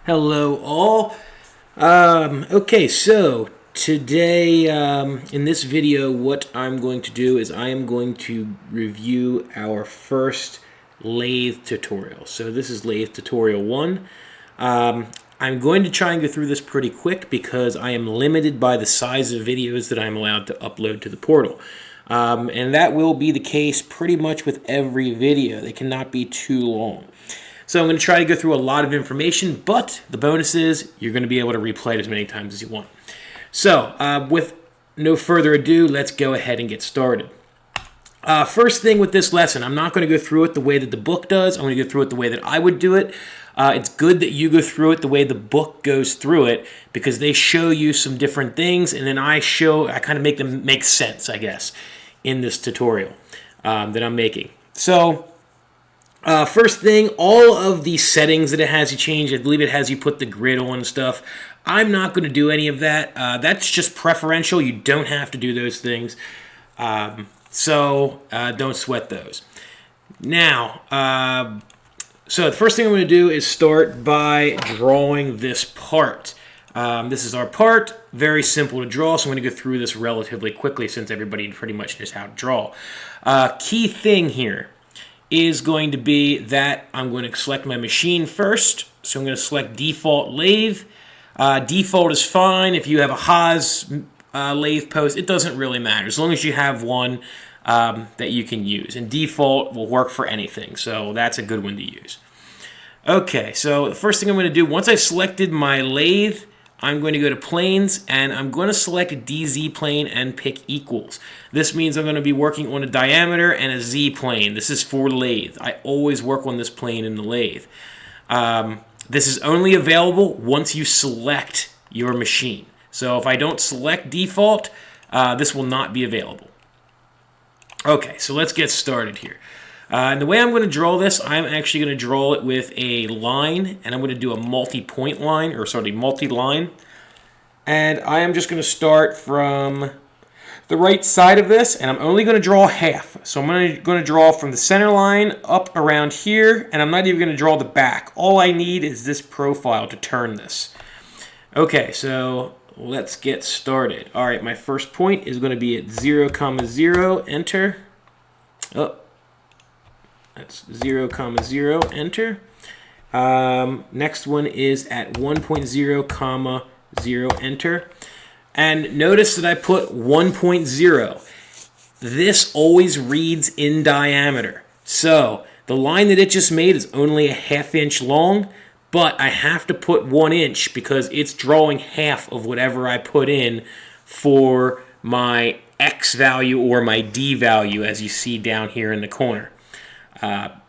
Hello all. Okay, so today in this video what I'm going to do is I am going to review our first lathe tutorial. So this is lathe tutorial 1. I'm going to try and go through this pretty quick because I am limited by the size of videos that I'm allowed to upload to the portal. And that will be the case pretty much with every video. They cannot be too long. So I'm going to try to go through a lot of information, but the bonus is you're going to be able to replay it as many times as you want. So with no further ado, let's go ahead and get started. First thing with this lesson, I'm not going to go through it the way that the book does. I'm going to go through it the way that I would do it. It's good that you go through it the way the book goes through it because they show you some different things, and then I kind of make them make sense, I guess, in this tutorial that I'm making. So first thing, all of the settings that it has you change, I believe it has you put the grid on and stuff. I'm not going to do any of that. That's just preferential. You don't have to do those things. So don't sweat those. Now, so the first thing I'm going to do is start by drawing this part. This is our part. Very simple to draw, so I'm going to go through this relatively quickly since everybody pretty much knows how to draw. Key thing here is going to be that I'm going to select my machine first. So I'm going to select default lathe. Default is fine. If you have a Haas lathe post, it doesn't really matter as long as you have one that you can use. And default will work for anything, so that's a good one to use. Okay, so the first thing I'm going to do, once I've selected my lathe, I'm going to go to planes, and I'm going to select a DZ plane and pick equals. This means I'm going to be working on a diameter and a Z plane. This is for lathe. I always work on this plane in the lathe. This is only available once you select your machine. So if I don't select default, this will not be available. Okay, so let's get started here. And the way I'm going to draw this, I'm actually going to draw it with a line, and I'm going to do a multi-point line, or sorry, multi-line. And I am just going to start from the right side of this, and I'm only going to draw half. So I'm going to draw from the center line up around here, and I'm not even going to draw the back. All I need is this profile to turn this. Okay, so let's get started. All right, my first point is going to be at 0, 0, enter. Oh. That's 0, 0, enter. Next one is at 1.0, 0, enter. And notice that I put 1.0. This always reads in diameter. So the line that it just made is only a ½ inch long, but I have to put 1 inch because it's drawing half of whatever I put in for my X value or my D value, as you see down here in the corner.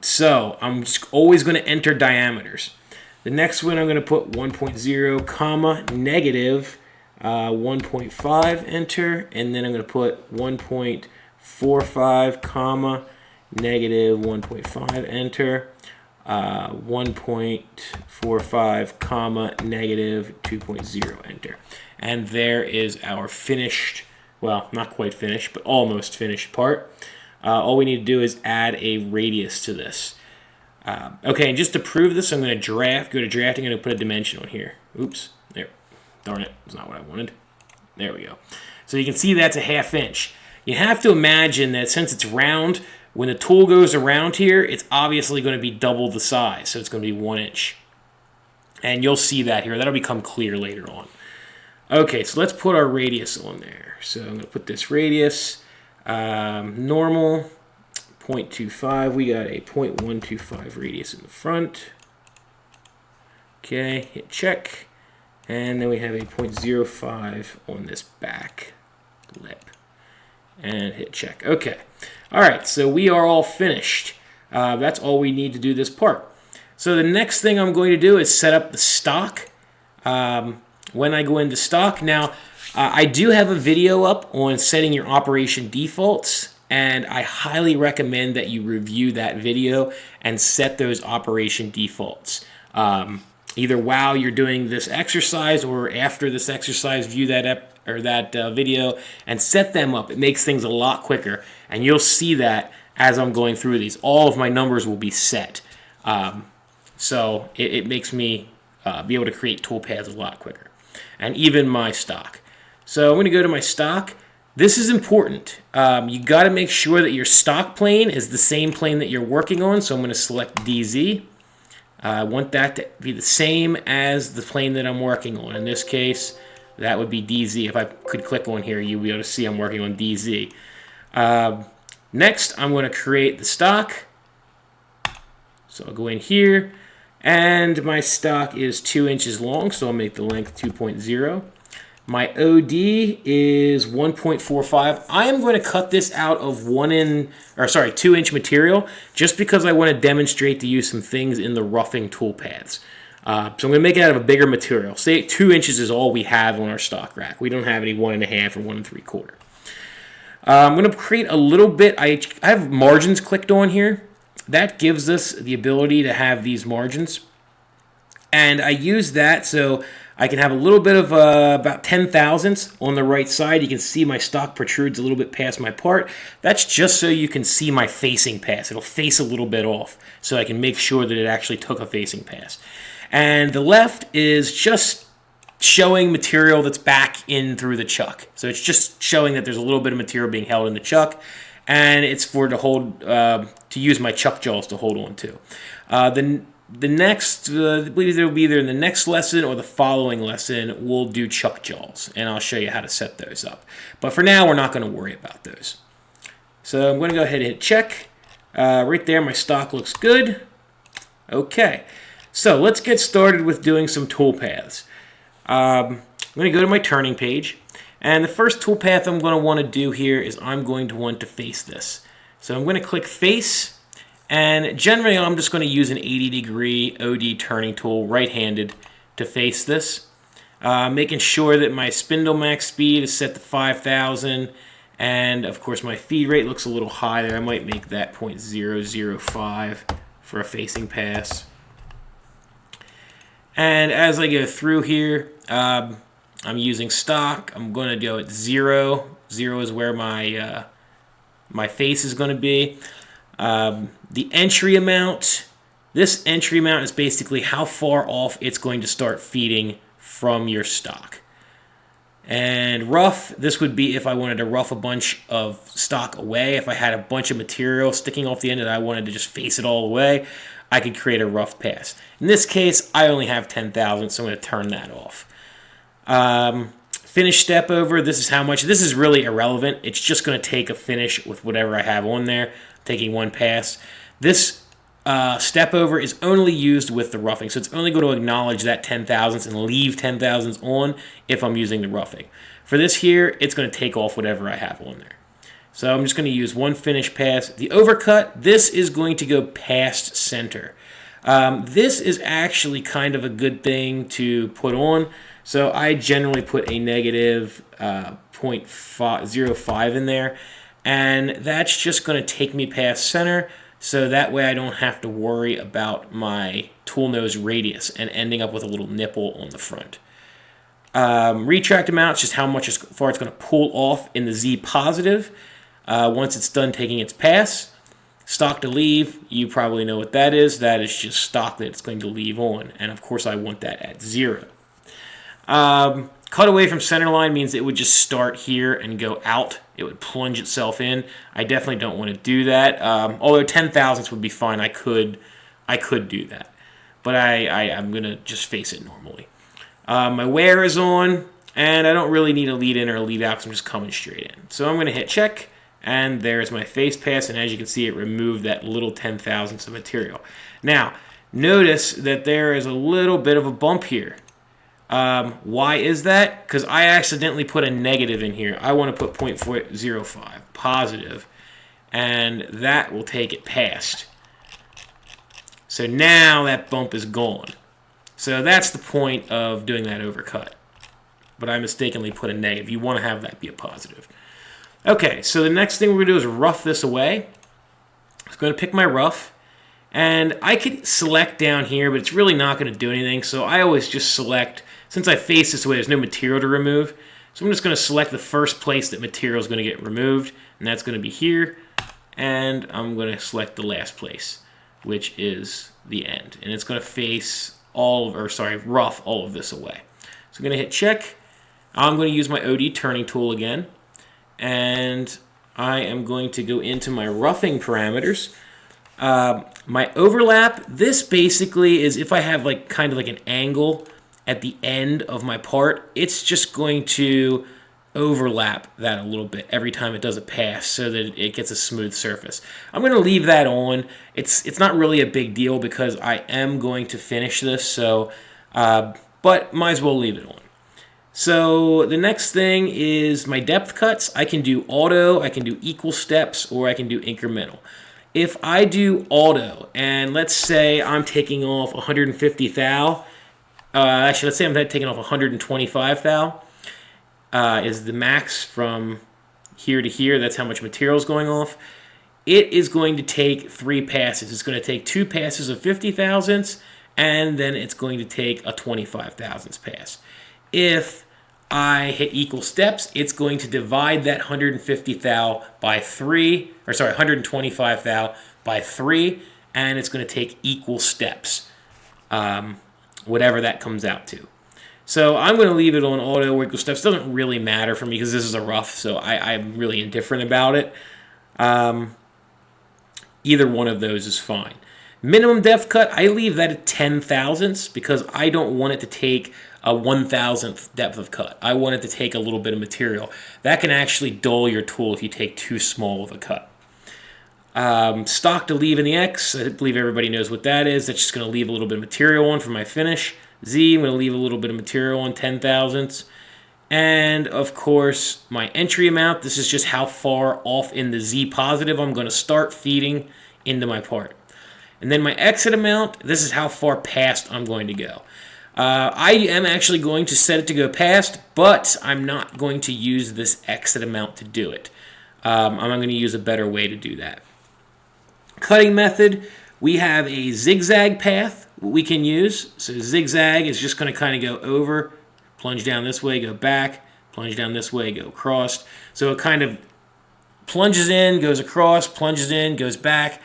So I'm always going to enter diameters. The next one I'm going to put 1.0, negative 1.5, enter, and then I'm going to put 1.45, negative 1.5, enter, 1.45, negative 2.0, enter. And there is our finished, well, not quite finished, but almost finished part. All we need to do is add a radius to this. Okay, and just to prove this, I'm going to go to drafting, and put a dimension on here. Oops, there. Darn it, that's not what I wanted. There we go. So you can see that's a ½ inch. You have to imagine that since it's round, when the tool goes around here, it's obviously going to be double the size, so it's going to be 1 inch. And you'll see that here. That'll become clear later on. Okay, so let's put our radius on there. So I'm going to put this radius. Normal 0.25. We got a 0.125 radius in the front. Okay, hit check, and then we have a 0.05 on this back lip, and hit check. Okay, all right. So we are all finished. That's all we need to do this part. So the next thing I'm going to do is set up the stock. When I go into stock now. I do have a video up on setting your operation defaults, and I highly recommend that you review that video and set those operation defaults. Either while you're doing this exercise or after this exercise, view that video and set them up. It makes things a lot quicker, and you'll see that as I'm going through these. All of my numbers will be set. So it makes me be able to create toolpaths a lot quicker. And even my stock. So I'm going to go to my stock. This is important. You got to make sure that your stock plane is the same plane that you're working on. So I'm going to select DZ. I want that to be the same as the plane that I'm working on. In this case, that would be DZ. If I could click on here, you'll be able to see I'm working on DZ. Next, I'm going to create the stock. So I'll go in here, and my stock is 2 inches long, so I'll make the length 2.0. My OD is 1.45. I am going to cut this out of 2-inch material just because I want to demonstrate to you some things in the roughing toolpaths. So I'm going to make it out of a bigger material. Say 2 inches is all we have on our stock rack. We don't have any 1.5 or 1 3/4. I'm going to create a little bit. I have margins clicked on here. That gives us the ability to have these margins. And I use that so I can have a little bit of about 10 thousandths on the right side. You can see my stock protrudes a little bit past my part. That's just so you can see my facing pass. It'll face a little bit off so I can make sure that it actually took a facing pass. And the left is just showing material that's back in through the chuck. So it's just showing that there's a little bit of material being held in the chuck, and it's for to use my chuck jaws to hold on to. The next, I believe it will be either in the next lesson or the following lesson, we'll do chuck jaws, and I'll show you how to set those up. But for now, we're not going to worry about those. So I'm going to go ahead and hit check. Right there, my stock looks good. Okay, so let's get started with doing some toolpaths. I'm going to go to my turning page, and the first toolpath I'm going to want to do here is I'm going to want to face this. So I'm going to click face, and generally I'm just going to use an 80-degree OD turning tool right-handed to face this, making sure that my spindle max speed is set to 5,000, and of course my feed rate looks a little high there. I might make that 0.005 for a facing pass. And as I go through here, I'm using stock. I'm going to go at 0. 0 is where my my face is going to be. The entry amount, this entry amount is basically how far off it's going to start feeding from your stock. And rough, this would be if I wanted to rough a bunch of stock away. If I had a bunch of material sticking off the end and I wanted to just face it all away, I could create a rough pass. In this case, I only have 10,000, so I'm going to turn that off. Finish step over, this is how much. This is really irrelevant. It's just going to take a finish with whatever I have on there, taking one pass. This step over is only used with the roughing, so it's only going to acknowledge that 10 thousandths and leave 10 thousandths on if I'm using the roughing. For this here, it's going to take off whatever I have on there. So I'm just going to use one finish pass. The overcut, this is going to go past center. This is actually kind of a good thing to put on. So I generally put a negative 0.05 in there. And that's just going to take me past center. So that way I don't have to worry about my tool nose radius and ending up with a little nipple on the front. Retract amount is just how much as far it's going to pull off in the Z positive. Once it's done taking its pass. Stock to leave, you probably know what that is. That is just stock that it's going to leave on. And of course I want that at 0. Cut away from center line means it would just start here and go out. It would plunge itself in. I definitely don't want to do that. Although 10 thousandths would be fine. I could do that. But I'm going to just face it normally. My wear is on, and I don't really need a lead in or a lead out because I'm just coming straight in. So I'm going to hit check. And there's my face pass, and as you can see, it removed that little 10 thousandths of material. Now, notice that there is a little bit of a bump here. Why is that? Because I accidentally put a negative in here. I want to put 0.05, positive, and that will take it past. So now that bump is gone. So that's the point of doing that overcut. But I mistakenly put a negative. You want to have that be a positive. Okay, so the next thing we're going to do is rough this away. I'm going to pick my rough, and I could select down here, but it's really not going to do anything, so I always just select, since I face this way, there's no material to remove, so I'm just going to select the first place that material is going to get removed, and that's going to be here, and I'm going to select the last place, which is the end, and it's going to face rough all of this away. So I'm going to hit check. I'm going to use my OD turning tool again, and I am going to go into my roughing parameters. My overlap, this basically is if I have like kind of like an angle at the end of my part, it's just going to overlap that a little bit every time it does a pass so that it gets a smooth surface. I'm going to leave that on. It's not really a big deal because I am going to finish this, so but might as well leave it on. So the next thing is my depth cuts. I can do auto, I can do equal steps, or I can do incremental. If I do auto, and let's say I'm taking off 150 thou, actually let's say I'm taking off 125 thou, is the max from here to here. That's how much material is going off. It is going to take 3 passes. It's going to take 2 passes of 50 thousandths, and then it's going to take a 25 thousandths pass. If I hit equal steps, it's going to divide that 150 thou by 3, or sorry, 125 thou by 3, and it's going to take equal steps, whatever that comes out to. So I'm going to leave it on auto or equal steps. It doesn't really matter for me because this is a rough, so I'm really indifferent about it. Either one of those is fine. Minimum depth cut, I leave that at 10 thousandths because I don't want it to take a 1,000th depth of cut. I want it to take a little bit of material. That can actually dull your tool if you take too small of a cut. Stock to leave in the X, I believe everybody knows what that is. That's just going to leave a little bit of material on for my finish. Z, I'm going to leave a little bit of material on 10 thousandths. And of course, my entry amount, this is just how far off in the Z positive I'm going to start feeding into my part. And then my exit amount, this is how far past I'm going to go. I am actually going to set it to go past, but I'm not going to use this exit amount to do it. I'm going to use a better way to do that. Cutting method, we have a zigzag path we can use. So zigzag is just going to kind of go over, plunge down this way, go back, plunge down this way, go across. So it kind of plunges in, goes across, plunges in, goes back.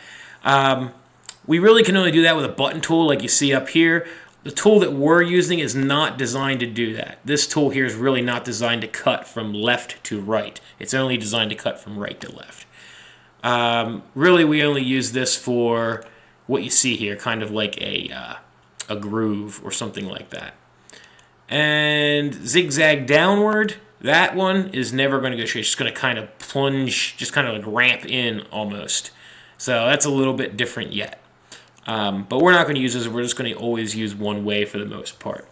We really can only do that with a button tool like you see up here. The tool that we're using is not designed to do that. This tool here is really not designed to cut from left to right. It's only designed to cut from right to left. Really, we only use this for what you see here, kind of like a groove or something like that. And zigzag downward, that one is never going to go straight. It's just going to kind of plunge, just kind of like ramp in almost. So that's a little bit different yet. But we're not going to use this. We're just going to always use one way for the most part.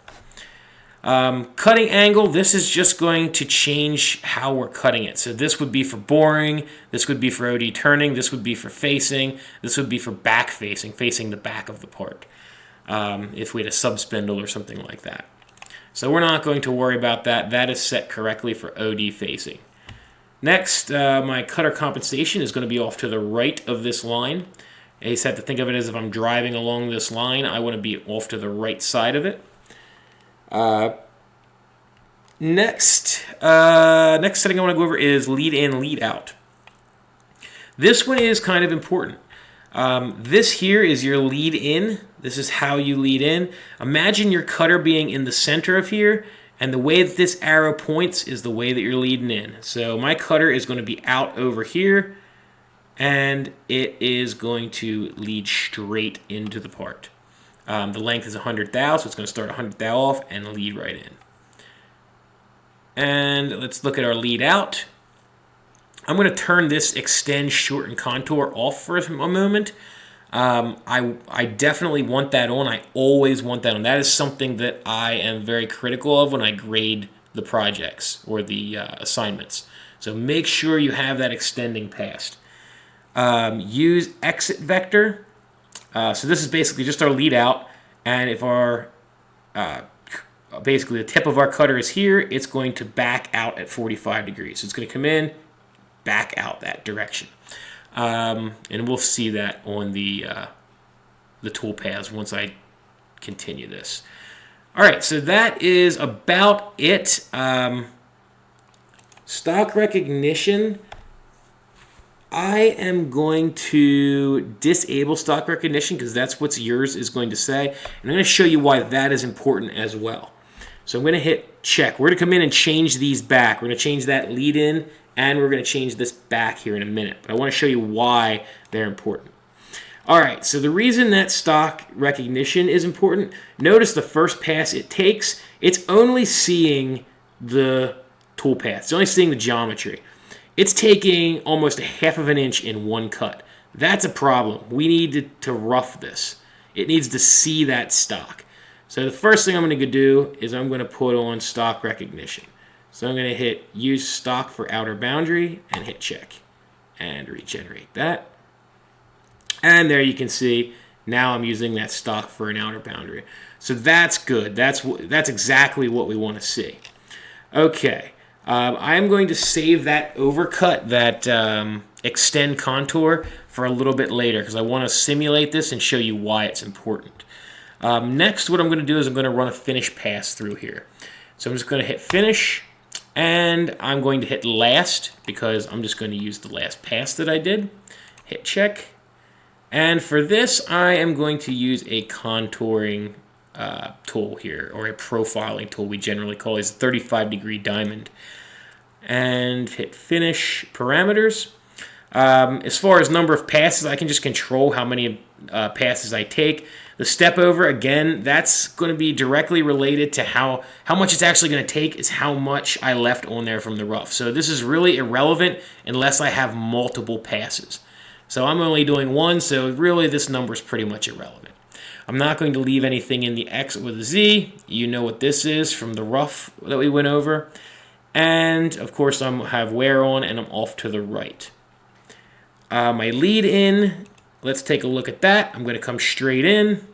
Cutting angle, this is just going to change how we're cutting it. So this would be for boring, this would be for OD turning, this would be for facing, this would be for back facing, facing the back of the part, if we had a sub-spindle or something like that. So we're not going to worry about that. That is set correctly for OD facing. Next, my cutter compensation is going to be off to the right of this line. I just have to think of it as if I'm driving along this line, I want to be off to the right side of it. Next setting I want to go over is lead in, lead out. This one is kind of important. This here is your lead in. This is how you lead in. Imagine your cutter being in the center of here, and the way that this arrow points is the way that you're leading in. So my cutter is going to be out over here, and it is going to lead straight into the part. The length is 100 thou, so it's going to start 100 thou off and lead right in. And let's look at our lead out. I'm going to turn this extend, shorten contour off for a moment. I definitely want that on. I always want that on. That is something that I am very critical of when I grade the projects or the assignments. So make sure you have that extending past. Use exit vector. So this is basically just our lead out, and if our basically the tip of our cutter is here, it's going to back out at 45 degrees. So it's going to come in, back out that direction, and we'll see that on the tool paths once I continue this. All right, so that is about it. Stock recognition. I am going to disable stock recognition because that's what yours is going to say. And I'm going to show you why that is important as well. So I'm going to hit check. We're going to come in and change these back. We're going to change that lead in, and we're going to change this back here in a minute. But I want to show you why they're important. All right, so the reason that stock recognition is important, notice the first pass it takes, it's only seeing the toolpath. It's only seeing the geometry. It's taking almost a half of an inch in one cut. That's a problem. We need to rough this. It needs to see that stock. So the first thing I'm going to do is I'm going to put on stock recognition. So I'm going to hit use stock for outer boundary and hit check and regenerate that. And there you can see now I'm using that stock for an outer boundary. So that's good. That's exactly what we want to see. Okay. I'm going to save that overcut, that extend contour for a little bit later because I want to simulate this and show you why it's important. Next, what I'm going to do is I'm going to run a finish pass through here. So I'm just going to hit finish, and I'm going to hit last because I'm just going to use the last pass that I did. Hit check. And for this, I am going to use a contouring tool here, or a profiling tool we generally call is 35-degree diamond. And hit finish parameters. As far as number of passes, I can just control how many passes I take. The step over, again, that's going to be directly related to how much it's actually going to take is how much I left on there from the rough. So this is really irrelevant unless I have multiple passes. So I'm only doing one, so really this number is pretty much irrelevant. I'm not going to leave anything in the X or the Z. You know what this is from the rough that we went over. And, of course, I have wear on, and I'm off to the right. My lead in, let's take a look at that. I'm going to come straight in,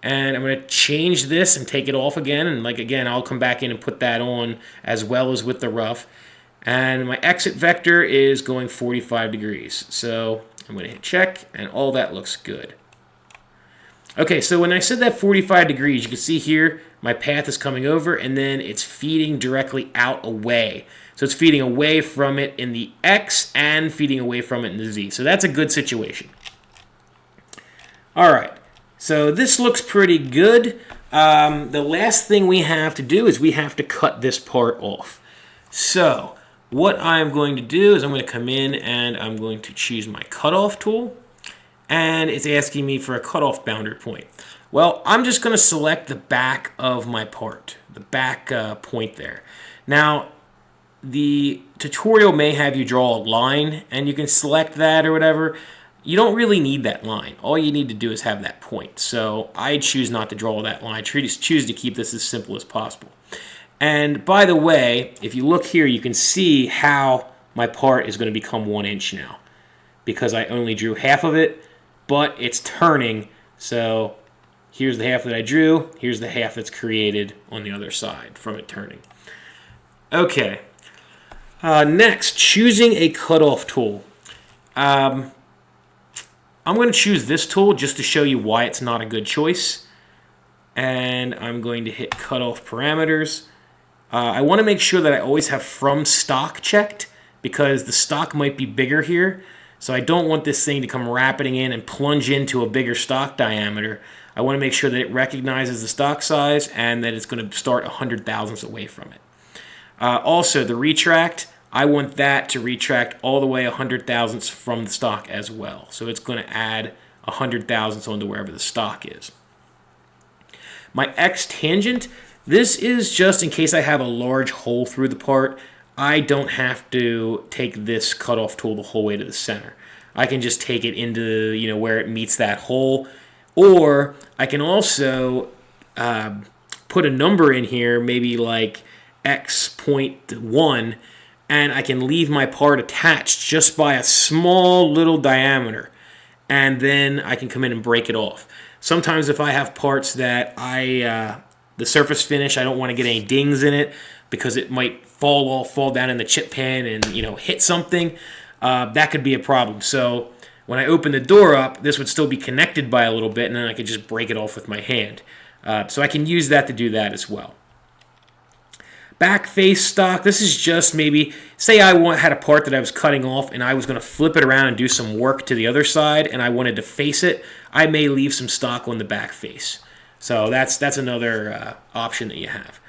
and I'm going to change this and take it off again. And, again, I'll come back in and put that on as well as with the rough. And my exit vector is going 45 degrees. So I'm going to hit check, and all that looks good. Okay, so when I said that 45 degrees, you can see here my path is coming over, and then it's feeding directly out away. So it's feeding away from it in the X and feeding away from it in the Z. So that's a good situation. All right, so this looks pretty good. The last thing we have to do is we have to cut this part off. So what I'm going to do is I'm going to come in and I'm going to choose my cutoff tool. And it's asking me for a cutoff boundary point. Well, I'm just going to select the back of my part, the back point there. Now, the tutorial may have you draw a line, and you can select that or whatever. You don't really need that line. All you need to do is have that point. So I choose not to draw that line. I choose to keep this as simple as possible. And by the way, if you look here, you can see how my part is going to become 1 inch now because I only drew half of it. But it's turning, so here's the half that I drew, here's the half that's created on the other side from it turning. Okay, next, choosing a cutoff tool. I'm going to choose this tool just to show you why it's not a good choice. And I'm going to hit cutoff parameters. I want to make sure that I always have from stock checked because the stock might be bigger here. So I don't want this thing to come rapiding in and plunge into a bigger stock diameter. I want to make sure that it recognizes the stock size and that it's going to start 100 thousandths away from it. Also, the retract, I want that to retract all the way 100 thousandths from the stock as well. So it's going to add 100 thousandths onto wherever the stock is. My X tangent, this is just in case I have a large hole through the part. I don't have to take this cutoff tool the whole way to the center. I can just take it into where it meets that hole, or I can also put a number in here, maybe like X.1, and I can leave my part attached just by a small little diameter, and then I can come in and break it off. Sometimes if I have parts that the surface finish, I don't want to get any dings in it because it might fall down in the chip pan and hit something. That could be a problem. So when I open the door up, this would still be connected by a little bit, and then I could just break it off with my hand. So I can use that to do that as well. Back face stock, this is just maybe, say I had a part that I was cutting off and I was going to flip it around and do some work to the other side and I wanted to face it, I may leave some stock on the back face. So that's another option that you have.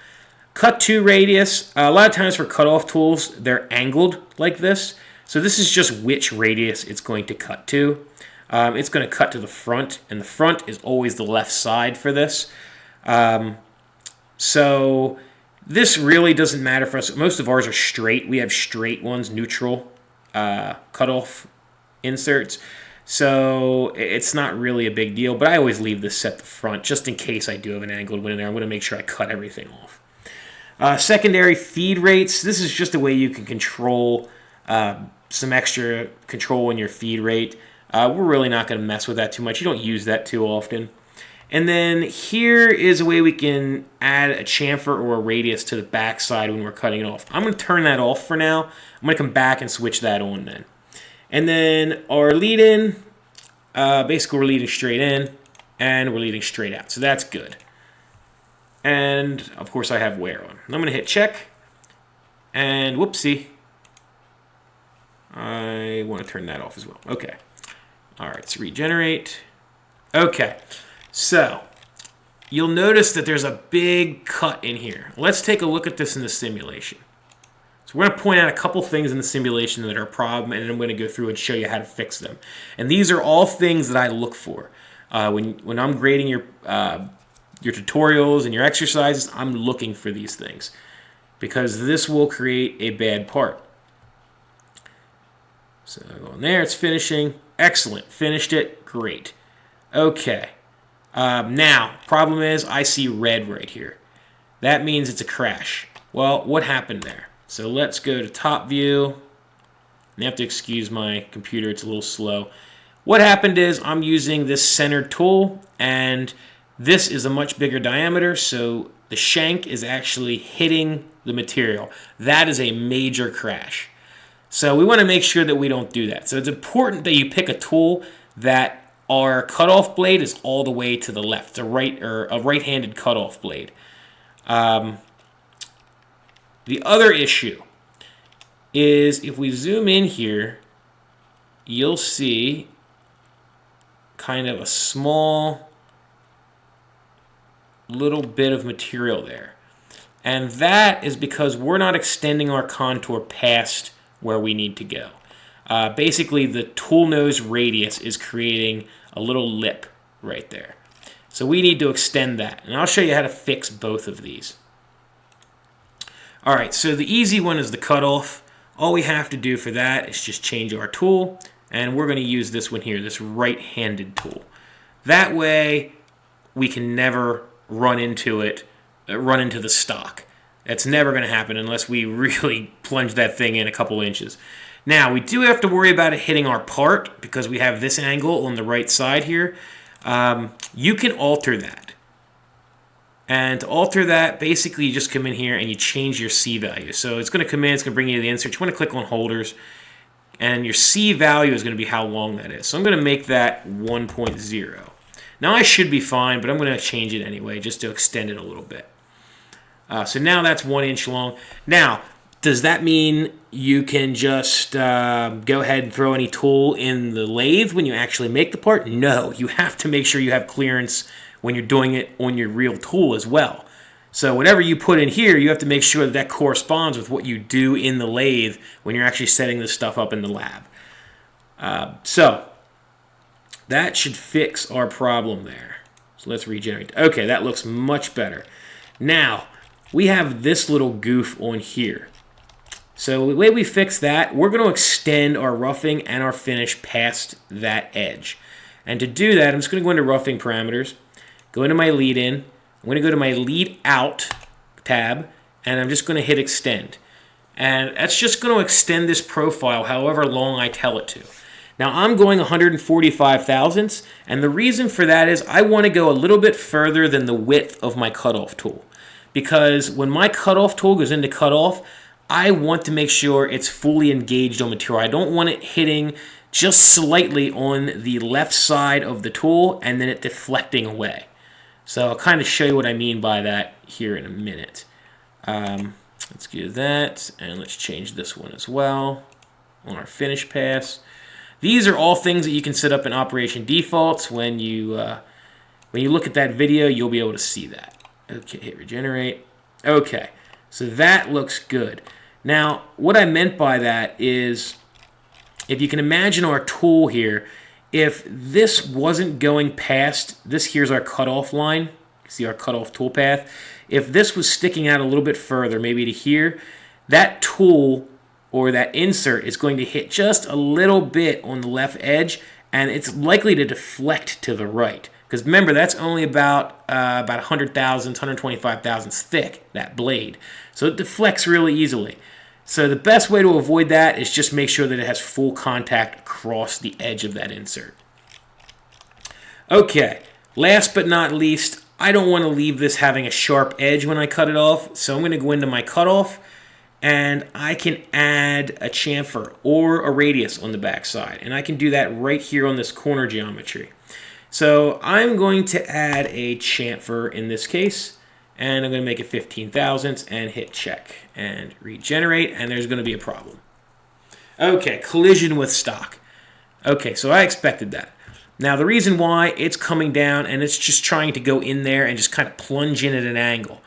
Cut to radius, a lot of times for cutoff tools, they're angled like this. So this is just which radius it's going to cut to. It's going to cut to the front, and the front is always the left side for this. So this really doesn't matter for us. Most of ours are straight. We have straight ones, neutral cutoff inserts. So it's not really a big deal, but I always leave this set the front just in case I do have an angled one in there. I'm going to make sure I cut everything off. Secondary feed rates. This is just a way you can control some extra control in your feed rate. We're really not going to mess with that too much. You don't use that too often. And then here is a way we can add a chamfer or a radius to the back side when we're cutting it off. I'm going to turn that off for now. I'm going to come back and switch that on then. And then our lead in, basically we're leading straight in and we're leading straight out. So that's good. And of course I have wear on. I'm going to hit check and whoopsie. I want to turn that off as well. Okay. All right, let's regenerate. Okay. So, you'll notice that there's a big cut in here. Let's take a look at this in the simulation. So we're going to point out a couple things in the simulation that are a problem, and then I'm going to go through and show you how to fix them. And these are all things that I look for. When I'm grading your tutorials and your exercises, I'm looking for these things. Because this will create a bad part. So go in there, it's finishing. Excellent. Finished it. Great. Okay. Now, problem is I see red right here. That means it's a crash. Well, what happened there? So let's go to top view. You have to excuse my computer, it's a little slow. What happened is I'm using this centered tool, and this is a much bigger diameter, so the shank is actually hitting the material. That is a major crash. So we want to make sure that we don't do that. So it's important that you pick a tool that our cutoff blade is all the way to the left, a right-handed cutoff blade. The other issue is if we zoom in here, you'll see kind of a small little bit of material there. And that is because we're not extending our contour past where we need to go. Basically, the tool nose radius is creating a little lip right there. So we need to extend that. And I'll show you how to fix both of these. All right, so the easy one is the cutoff. All we have to do for that is just change our tool. And we're going to use this one here, this right-handed tool. That way, we can never run into the stock. That's never going to happen unless we really plunge that thing in a couple inches. Now, we do have to worry about it hitting our part because we have this angle on the right side here. You can alter that. And to alter that, basically you just come in here and you change your C value. So it's going to come in, it's going to bring you to the insert. You want to click on holders. And your C value is going to be how long that is. So I'm going to make that 1.0. Now I should be fine, but I'm going to change it anyway just to extend it a little bit. So now that's 1 inch long. Now, does that mean you can just go ahead and throw any tool in the lathe when you actually make the part? No, you have to make sure you have clearance when you're doing it on your real tool as well. So whatever you put in here, you have to make sure that that corresponds with what you do in the lathe when you're actually setting this stuff up in the lab. So that should fix our problem there. So let's regenerate. Okay, that looks much better. Now, we have this little goof on here. So the way we fix that, we're going to extend our roughing and our finish past that edge. And to do that, I'm just going to go into roughing parameters, go into my lead in, I'm going to go to my lead out tab, and I'm just going to hit extend. And that's just going to extend this profile however long I tell it to. Now I'm going 145 thousandths, and the reason for that is I want to go a little bit further than the width of my cutoff tool. Because when my cutoff tool goes into cutoff, I want to make sure it's fully engaged on material. I don't want it hitting just slightly on the left side of the tool and then it deflecting away. So I'll kind of show you what I mean by that here in a minute. Let's do that, and let's change this one as well on our finish pass. These are all things that you can set up in operation defaults. When you look at that video, you'll be able to see that. Okay, hit regenerate. Okay, so that looks good. Now, what I meant by that is, if you can imagine our tool here, if this wasn't going past, this here's our cutoff line. See our cutoff toolpath. If this was sticking out a little bit further, maybe to here, that tool or that insert is going to hit just a little bit on the left edge, and it's likely to deflect to the right. Because remember, that's only about 100 thousandths, 125 thousandths thick, that blade. So it deflects really easily. So the best way to avoid that is just make sure that it has full contact across the edge of that insert. Okay, last but not least, I don't want to leave this having a sharp edge when I cut it off, so I'm going to go into my cutoff, and I can add a chamfer or a radius on the back side, and I can do that right here on this corner geometry. So I'm going to add a chamfer in this case, and I'm going to make it 15 thousandths and hit check and regenerate, and there's going to be a problem. Okay, collision with stock. Okay, so I expected that. Now the reason why, it's coming down and it's just trying to go in there and just kind of plunge in at an angle.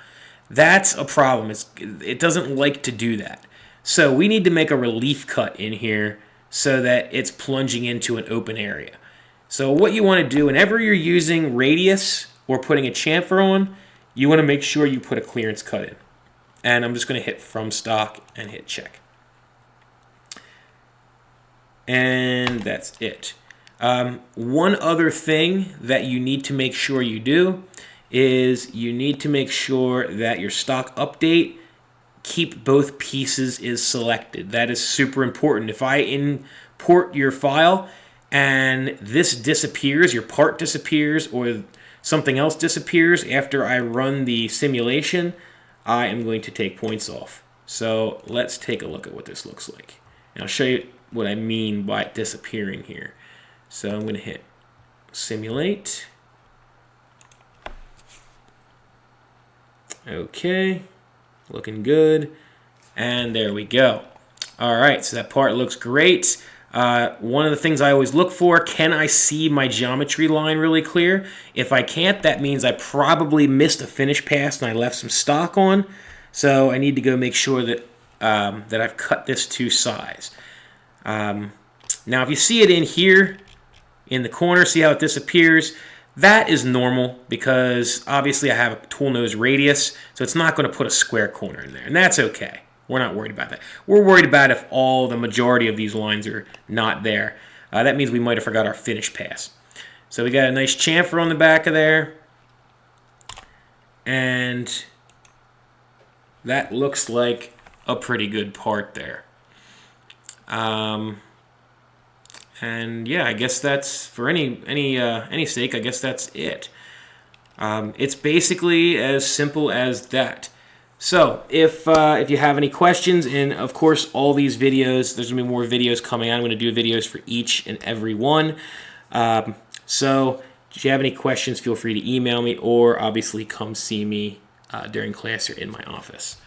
That's a problem. It doesn't like to do that. So we need to make a relief cut in here so that it's plunging into an open area. So what you want to do whenever you're using radius or putting a chamfer on, you want to make sure you put a clearance cut in. And I'm just going to hit from stock and hit check. And that's it. One other thing that you need to make sure you do is you need to make sure that your stock update, keep both pieces is selected. That is super important. If I import your file and this disappears, your part disappears, or something else disappears after I run the simulation, I am going to take points off. So let's take a look at what this looks like. And I'll show you what I mean by it disappearing here. So I'm going to hit simulate. Okay, looking good. And there we go. All right, so that part looks great. One of the things I always look for, can I see my geometry line really clear? If I can't, that means I probably missed a finish pass and I left some stock on. So I need to go make sure that, that I've cut this to size. Now if you see it in here, in the corner, see how it disappears? That is normal because obviously I have a tool nose radius, so it's not going to put a square corner in there, and that's okay. We're not worried about that. We're worried about if the majority of these lines are not there. That means we might have forgot our finish pass. So we got a nice chamfer on the back of there, and that looks like a pretty good part there. And yeah, I guess that's, for any sake, I guess that's it. It's basically as simple as that. So if you have any questions, and of course all these videos, there's gonna be more videos coming out. I'm gonna do videos for each and every one. So if you have any questions, feel free to email me, or obviously come see me during class or in my office.